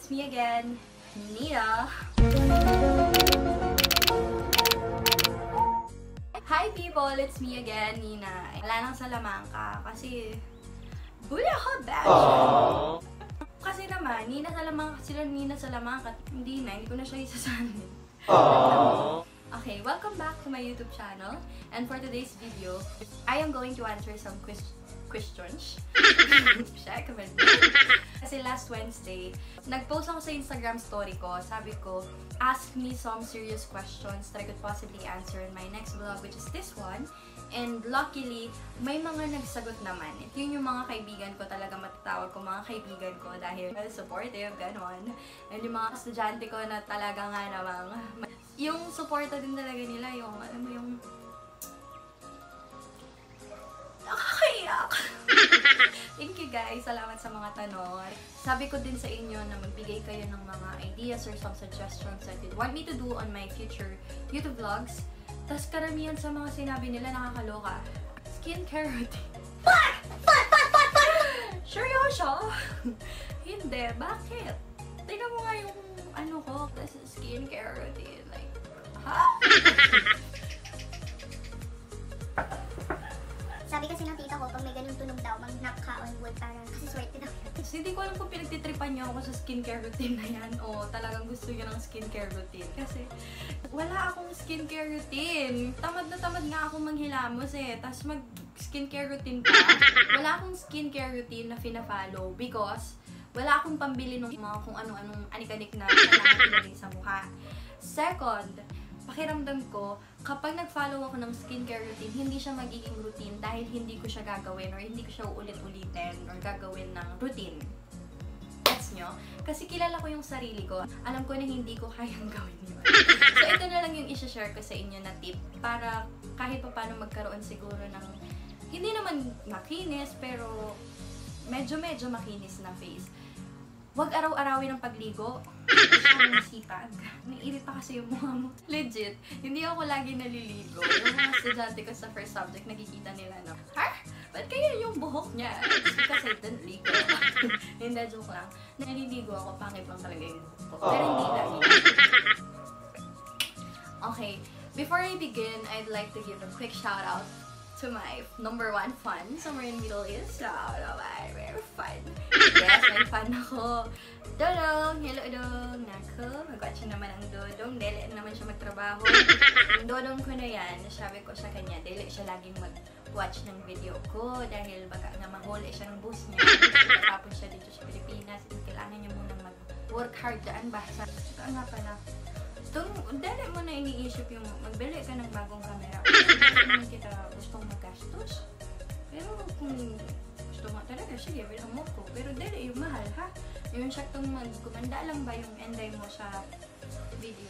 It's me again, Nina. Hi people, it's me again, Nina. Wala nang Salamanca kasi buli ako, batch. Kasi naman, Nina Salamanca, sila Nina Salamanca. Hindi ko na siya isasanin. Okay, welcome back to my YouTube channel. And for today's video, I am going to answer some questions. Kasi last Wednesday, nag-post ako sa Instagram story ko. Sabi ko, ask me some serious questions that I could possibly answer in my next vlog, which is this one. And luckily, may mga nagsagot naman. At yun yung mga kaibigan ko talaga matatawag ko mga kaibigan ko dahil supportive, ganon. And yung mga estudyante ko na talaga nga namang yung suporta din talaga nila, yung alam mo yung nakakaiyak. Thank you guys, salamat sa mga tanong. Sabi ko din sa inyo na magbigay kayo ng mga ideas or some suggestions that you'd want me to do on my future YouTube vlogs. Tapos karamihan sa mga sinabi nila nakakaloka. Skincare routine. Seryoso? Hindi, bakit? Tingnan mo nga yung ano ko, this is skincare routine. Like, ha? Sabi kasi ng tita ko, pag may ganun tunog daw, mag-knock ka on wood para kasi swerte daw. Hindi ko alam kung pinagtitripan niyo ako sa skincare routine na yan o talagang gusto niyo ng skincare routine. Kasi wala akong skincare routine. Tamad na tamad nga akong manghilamos eh. Tapos mag-skincare routine pa. Wala akong skincare routine na fina-follow because wala akong pambili ng mga kung ano-anong anik-anik na kailangan ilagay sa mukha. Second, pakiramdam ko, kapag nag-follow ako ng skincare routine, hindi siya magiging routine dahil hindi ko siya gagawin or hindi ko siya ulit-ulitin or gagawin ng routine. Gets nyo? Kasi kilala ko yung sarili ko. Alam ko na hindi ko kayang gawin yun. So, ito na lang yung isa-share ko sa inyo na tip para kahit pa paano magkaroon siguro ng hindi naman makinis, pero medyo makinis na face. Huwag araw-arawin ng pagligo. Siyang masipag. Naiirita kasi yung mukha mo. Legit, hindi ako lagi naliligo. Yung mga estudyante ko sa first subject, nakikita nila na, ha? Ba't kaya yung buhok niya? Kasi don't ligo. Hindi, joke lang. Naliligo ako, pangit lang talaga yung buhok ko. Pero hindi lagi. Okay, before I begin, I'd like to give a quick shout out to my #1 fan somewhere in Middle East. Shout out, very fun. Yes, may fan ako. Dodong! Hello, Dodong! Nako, mag-watch naman ang Dodong. Dili naman siya magtrabaho. Yung Dodong ko na yan, sabi ko sa kanya, dili siya laging mag-watch ng video ko dahil baka nga mahuli siya ng bus niya. Tapos siya dito sa Pilipinas. Kailangan niya muna mag-work hard dyan ba? Ito nga pala. Dali mo na iniisip yung magbili ka ng bagong camera. Hindi naman kita gustong magastos. Pero kung gusto mo talaga, sige, bilang mo ko. Pero dali yung mahal, ha? Yung saktong magkumanda lang ba yung enday mo sa video?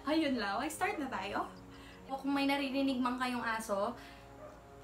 Ayun lang. Start na tayo. O kung may naririnig man kayong aso,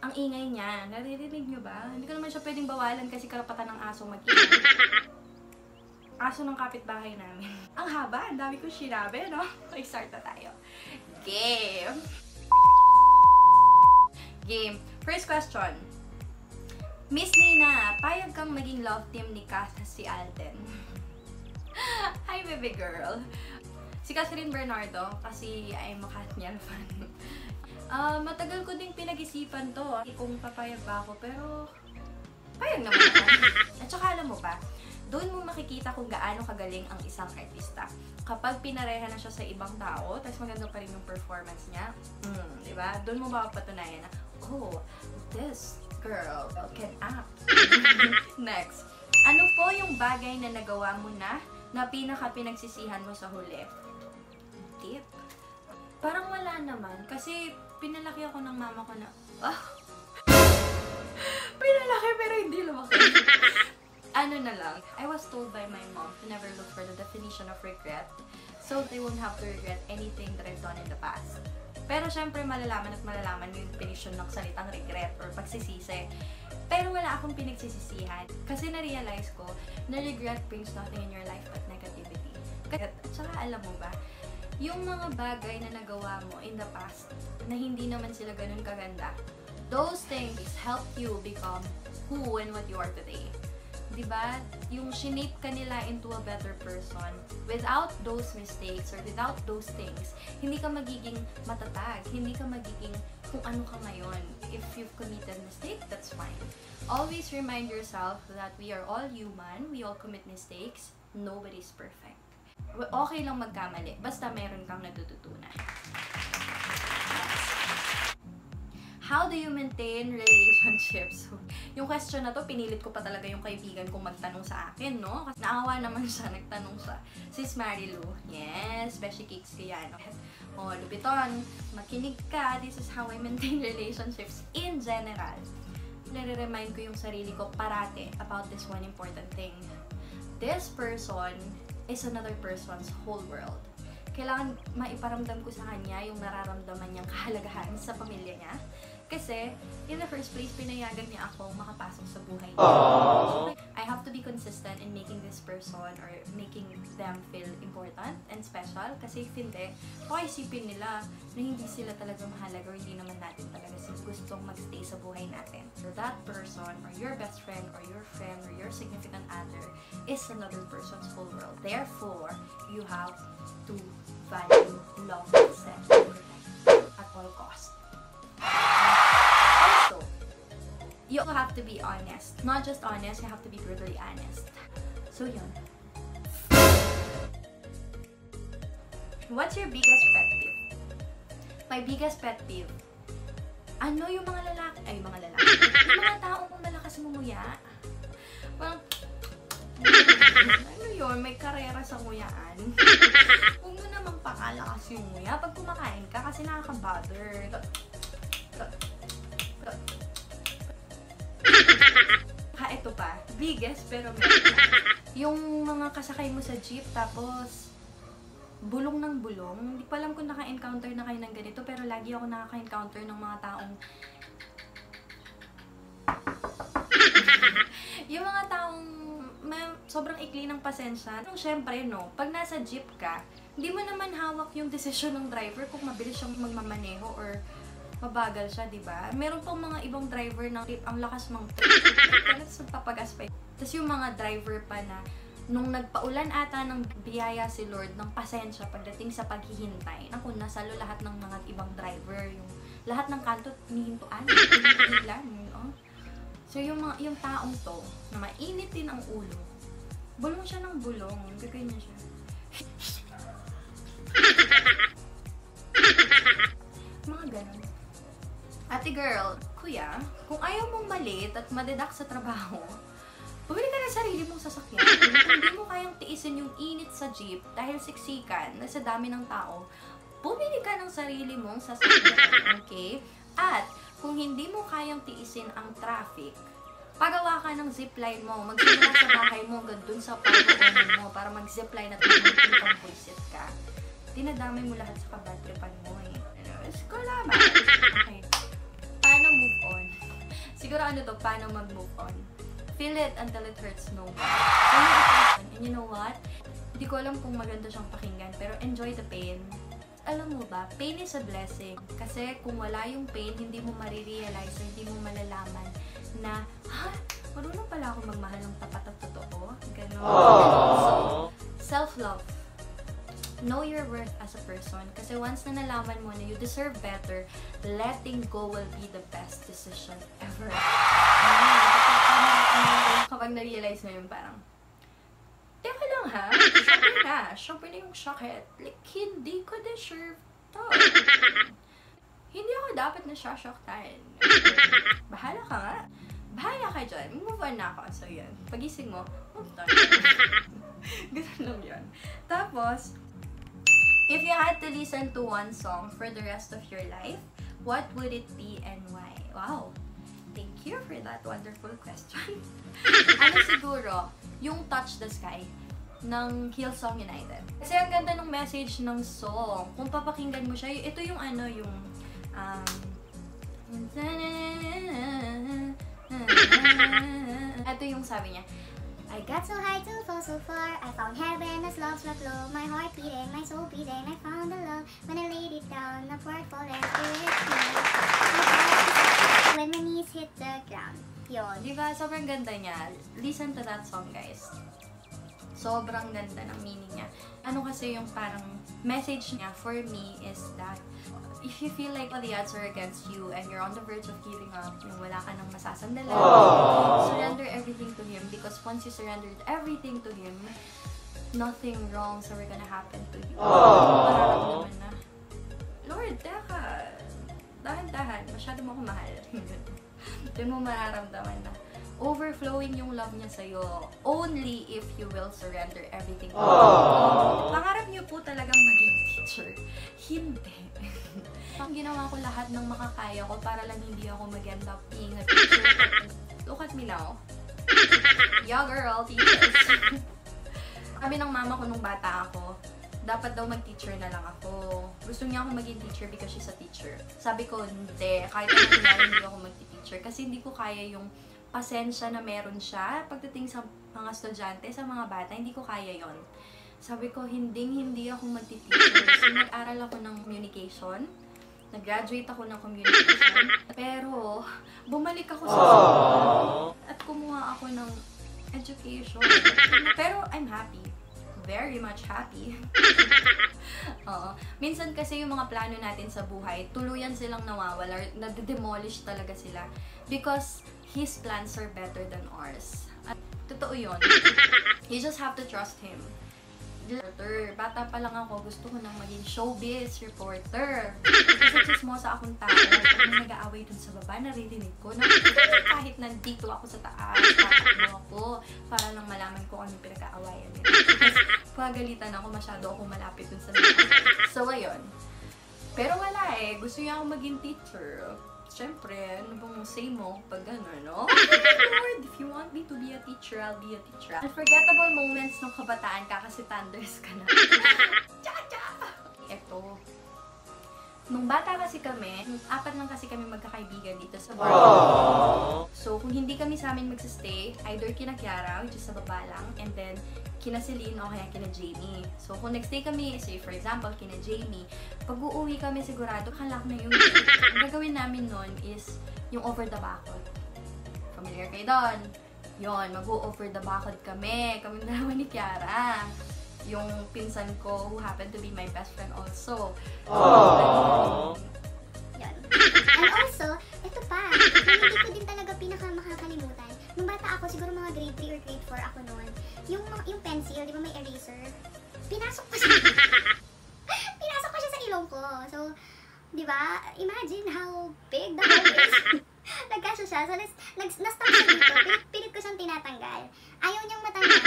ang ingay niya. Naririnig nyo ba? Hindi ko naman siya pwedeng bawalan kasi karapatan ng aso mag-ingay. Aso ng kapitbahay namin. Ang haba, ang dami kong sinabi, no? Start na tayo. Game! Game. First question. Miss Nina, payag kang maging love team ni Cass si Alden. Hi, baby girl. Si Catherine Bernardo, kasi I'm a Katniel fan. Matagal ko ding pinag-isipan to. Kung papayag ba ako, pero payag naman ako. At saka alam mo ba, doon mo makikita kung gaano kagaling ang isang artista. Kapag pinareha na siya sa ibang tao, tapos maganda pa rin yung performance niya, diba? Doon mo mapapatunayan na, oh, this girl can act. Next. Ano po yung bagay na nagawa mo na pinaka-pinagsisihan mo sa huli? Tip? Parang wala naman. Kasi pinalaki ako ng mama ko na, pinalaki pero hindi lumaki. Ano na lang, I was told by my mom to never look for the definition of regret, so they won't have to regret anything that I've done in the past. Pero syempre malalaman yung definition ng salitang regret or pagsisisi. Pero wala akong pinagsisisihan kasi na-realize ko na regret brings nothing in your life but negativity. At saka alam mo ba, yung mga bagay na nagawa mo in the past na hindi naman sila ganun kaganda, those things help you become who and what you are today. diba? Yung shinape ka nila into a better person. Without those mistakes or without those things, hindi ka magiging matatag. Hindi ka magiging kung ano ka ngayon. If you've committed mistake, that's fine. Always remind yourself that we are all human. We all commit mistakes. Nobody's perfect. Okay lang magkamali. Basta meron kang natututunan. How do you maintain relationships? Yung question na to, pinilit ko pa talaga yung kaibigan kong magtanong sa akin, no? Kasi naawa naman siya, nagtanong siya. Sis Marilu, yes, Beshi Cakes ko yan. O, Lupiton, makinig ka. This is how I maintain relationships in general. Nare-remind ko yung sarili ko parate about this one important thing. This person is another person's whole world. Kailangan maiparamdam ko sa kanya yung nararamdaman niyang kahalagahan sa pamilya niya. Kasi, in the first place, pinayagan niya ako makapasok sa buhay niya. So, I have to be consistent in making this person or making them feel important and special. Kasi if hindi, isipin nila na hindi sila talaga mahalaga or hindi naman natin talaga gustong magstay sa buhay natin. So that person or your best friend or your significant other is another person's whole world. Therefore, you have to value, love, accept, and protect at all costs. Also, you have to be honest. Not just honest, you have to be brutally honest. So yun. What's your biggest pet peeve? My biggest pet peeve. Ano yung mga lalaki? Yung mga taong malakas mumuya. Parang, ano yun? May karera sa nguyaan. Huwag mo namang pakalakas yung nguya pag kumakain ka kasi nakaka-bother. Ito pa. Biggest pero yung mga kasakay mo sa jeep tapos bulong ng bulong. Hindi pa alam kung naka-encounter na kayo ng ganito pero lagi ako nakaka-encounter ng mga taong yung mga taong sobrang ikli ng pasensya. Siyempre, no, pag nasa jeep ka, hindi mo naman hawak yung desisyon ng driver kung mabilis siyang magmamaneho or mabagal siya, di ba? Meron pang mga ibang driver ng ang lakas ng trip. Kaya sa papagas pa. Tapos yung mga driver pa na nung nagpaulan ata ng biyaya si Lord ng pasensya pagdating sa paghihintay. Naku, nasalo lahat ng mga ibang driver. Yung lahat ng kanto, nihintuan. So, yung taong to, na mainit din ang ulo, bulong siya ng bulong. Gagawin niya siya. Mga ganun. Ate girl, kuya, kung ayaw mong malit at madedak sa trabaho, bumili ka ng sarili mong sasakyan. Kung hindi mo kayang tiisin yung init sa jeep dahil siksikan na sa dami ng tao, bumili ka ng sarili mong sasakyan. Okay? At kung hindi mo kayang tiisin ang traffic, pagawa ka ng zipline mo. Magsimula sa bahay mo, hanggang dun sa pagkakaroon mo para mag-zipline at mag-ipang bullshit ka. Dinadamay mo lahat sa kabadtripan mo eh. Salamat. Okay. Paano move on? Siguro ano to, paano mag-move on? Feel it until it hurts no more. And you know what? Hindi ko alam kung maganda siyang pakinggan, pero enjoy the pain. Alam mo ba, pain is a blessing. Kasi kung wala yung pain, hindi mo marirealize, hindi mo malalaman na, marunong pala ako magmahal ng tapat at totoo. Ganon. So, self-love. Know your worth as a person. Kasi once na nalaman mo na you deserve better, letting go will be the best decision ever. Kapag na-realize mo yun, parang, teka lang ha, syempre na yung sakit. Like, hindi ko deserve to. Hindi ako dapat na sasaktan. Bahala ka nga. Bahala ka dyan. Move on na ako. So, yun. Pagising mo, move on. Ganun lang yun. Tapos, if you had to listen to one song for the rest of your life, what would it be and why? Wow! Thank you for that wonderful question. Ano siguro, yung Touch the Sky ng Hillsong United. Kasi ang ganda ng message ng song. Kung papakinggan mo siya, ito yung ano, yung ito yung sabi niya, I got so high to fall so far. I found heaven as love struck low. My heart beating, my soul beating. I found the love when I laid it down. Upward falling spirit. When my knees hit the ground. Yun. Di ba? Sobrang ganda niya. Listen to that song, guys. Sobrang ganda ng meaning niya. Ano kasi yung parang message niya for me is that if you feel like all the odds are against you and you're on the verge of giving up, yung wala ka nang masasandalan, surrender everything to Him, because once you surrendered everything to Him, nothing wrongs are gonna happen to you. Mararamdaman na, Lord, teka, dahan-dahan, masyado mo akong mahal. Doon mo mararamdaman na overflowing yung love niya sa'yo only if you will surrender everything. Pangarap niyo po talagang maging teacher. Hindi. Ginawa ko lahat ng makakaya ko para lang hindi ako mag-end up being a teacher. Look at me now. Yeah, girl, teachers. Sabi ng mama ko nung bata ako, dapat daw mag-teacher na lang ako. Gusto niya ako maging teacher because she's a teacher. Sabi ko, hindi. Kahit anong nangyari, hindi ako mag-teacher. Kasi hindi ko kaya yung pasensya na meron siya pagdating sa mga estudyante, sa mga bata. Hindi ko kaya yon. Sabi ko, hindi ako mag-teacher. So, nag-aral ako ng communication. Nag-graduate ako ng communication. Pero, bumalik ako sa school at kumuha ako ng education. Pero, I'm happy. Very much happy. Minsan kasi yung mga plano natin sa buhay, tuluyan silang nawawala, nade-demolish talaga sila. Because His plans are better than ours. At totoo yun. You just have to trust Him. Bata pa lang ako, gusto ko nang maging showbiz reporter. Kasi chismosa akong tao. Pag may nag-aaway dun sa baba, naririnig ko na kahit nandito ako sa taas, tatakbo ako para lang malaman ko ano yung pinag-aawayan nila. Pagalitan ako, masyado ako malapit dun sa baba. So, ayun. Pero wala eh. Gusto niya ako maging teacher. Siyempre, ano bang say mo pag gano'n, no? Lord, if you want me to be a teacher, I'll be a teacher. Unforgettable moments ng kabataan ka kasi thunders ka na. Cha-cha! Eto. Nung bata kasi kami, 4 lang kasi kami magkakaibigan dito sa bahay. So, kung hindi kami sa amin magsistay, either kina Kiara, which is sa baba lang, and then kina Celine o kaya kina Jamie. So, kung nagstay kami, say for example, kina Jamie, pag uuwi kami sigurado, kalak na yung Ang gagawin namin nun is yung over the bakod. Familiar kayo doon? Yun, mag-over the bakod kami. Kami dalawa ni Kiara. Yung pinsan ko who happened to be my best friend also. Yan. And also, ito pa, hindi ko din talaga pinaka-makakalimutan. Nung bata ako, siguro mga grade 3 or grade 4 ako noon, yung pencil, di ba may eraser, pinasok ko siya. Pinasok ko siya sa ilong ko. So, di ba, imagine how big the hole is. Nagkasya siya. So, na-stop siya dito. Pilit ko siyang tinatanggal. Ayaw niyang matanggal.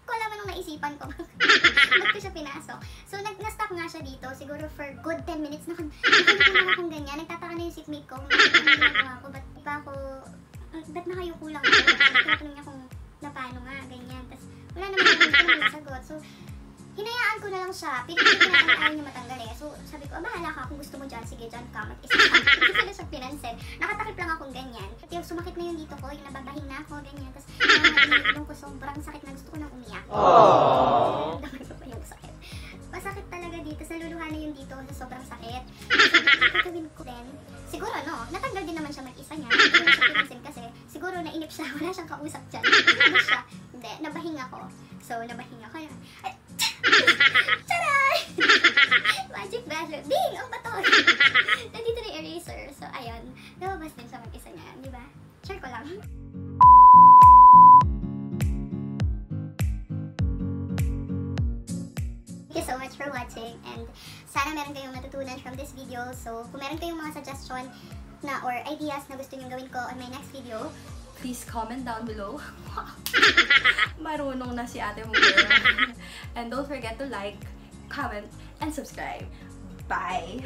Ko alam nung naisipan ko. Ba't ko siya pinasok? So, na-stop nga siya dito. Siguro for good 10 minutes. Nakalimutan akong ganyan. Nagtataka na yung seatmate ko. Ano ginagawa ko? Ba't nakayuko lang ako? Tinatanong niya kung na paano nga, ganyan. Tapos, wala naman nasagot. So, hinayaan ko na lang siya. Pilit ko na ayaw niya matanggal eh. So, sabi ko, bahala ka. Kung gusto mo dyan, sige dyan ka. Mag-isa ka. Hindi ko na siya pinansin. Nakatakip lang akong ganyan. At yung sumakit na yung dito ko, yung nababahing na ako, ganyan. Tapos, yung ko sobrang sakit na gusto ko nang umiyak. Damay ko pa yung sakit. Masakit talaga dito. Sa luluha na yung dito sa sobrang sakit. So, gagawin ko din. Siguro, no, natanggal din naman siya mag-isa niya. Hindi ko na siya pinansin kasi siguro nainip siya. Wala siyang kausap dyan. Ano siya? Hindi, nabahing ako. So, nabahing ako. Ay, charay! Magic balloon. Ding! Ang bato! Nandito na yung eraser. So, ayun. Lumabas din siya mag-isa niya. Di ba? Share ko lang. Thank you so much for watching. And sana meron kayong natutunan from this video. So, kung meron kayong mga suggestion na or ideas na gusto nyo gawin ko on my next video, please comment down below. Marunong na si ate mo, girl. And don't forget to like, comment, and subscribe. Bye!